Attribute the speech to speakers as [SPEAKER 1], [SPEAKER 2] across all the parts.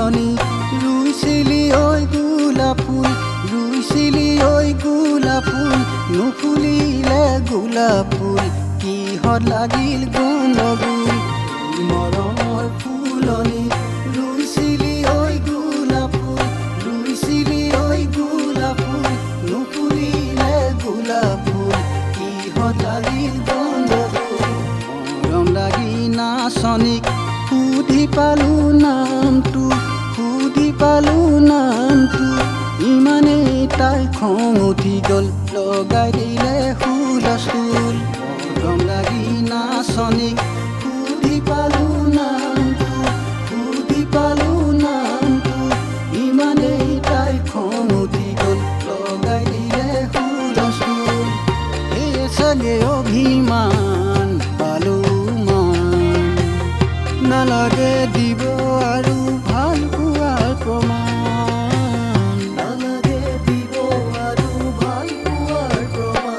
[SPEAKER 1] ফুলনি ৰুইছিলি ঐ গোলাপ ফুল ৰুইছিলি ঐ গোলাপ ফুল নুফুলিলে গোলাপ ফুল কিহত লাগিল গণ্ডগোল মৰমৰ ফুলনি ৰুইছিলি ঐ গোলাপ ফুল ৰুইছিলি ঐ গোলাপ ফুল নুফুলিলে গোলাপ ফুল কিহত লাগিল গণ্ডগোল মৰম লাগি নাচনীক সুধি পালো নামটো ইমানেই তাই খং উঠি গ'ল লগাই দিলে হুলস্থুল মৰম লাগি নাচনীক সুধি পালো নামটো ইমানেই তাই খং উঠি গ'ল লগাই দিলে হুলস্থুল এই চাগে অভিমান পালো মান নালাগে দিব আৰু ভাল পোৱাৰ প্ৰমাণ নালাগে দিব আৰু ভাল পোৱাৰ প্ৰমাণ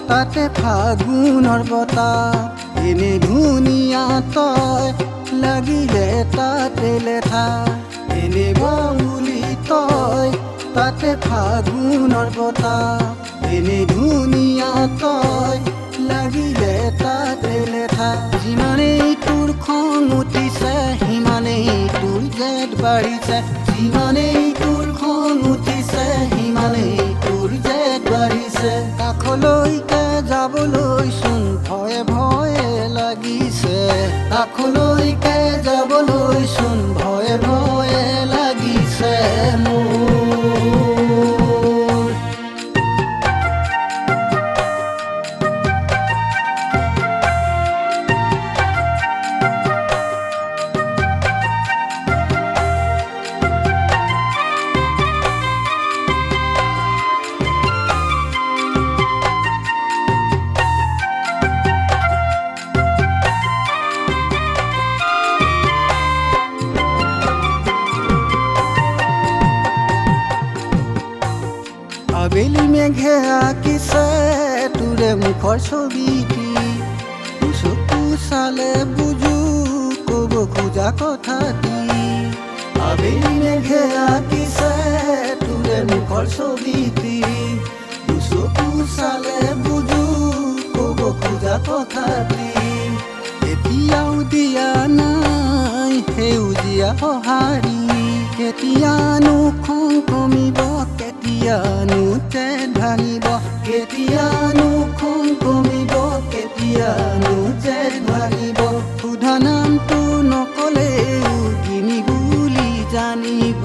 [SPEAKER 1] তাতে ফাগুনৰ বতাহ এনে ধুনীয়া তই লাগিলে তাতে লেঠা এনে বাউলি তই তাতে ফাগুনৰ বতাহ এনে ধুনীয়া তই লাগিলে তাতে লেঠা যিমানেই তোৰ খং উঠিছে সিমানেই তোৰ জেদ বাঢ়িছে যিমানেই তোৰ খং উঠিছে সিমানেই তোৰ জেদ বাঢ়িছে কাষলৈকে যাবলৈ চোন ভয়ে ভয়ে লাগিছে কাষলৈকে যাবলৈ চোন ভয়ে ভয়ে লাগিছে মোৰ আবেলি মেঘে আঁকিছে তোৰে মুখৰ ছবিটি চকু চালে বুজো ক'ব খোজা কথাটি আবেলি মেঘে আঁকিছে তোৰে মুখৰ ছবিটি চকু চালে বুজো ক'ব খোজা কথাটি এতিয়াও দিয়া নাই সেউজীয়া সঁহাৰি কেতিয়ানো খং কমিব কেতিয়ানো জেদ ভাঙিব কেতিয়ানো খং কমিব কেতিয়ানো জেদ ভাঙিব সোধা নামটো নকলেও গিনি বুলি জানিব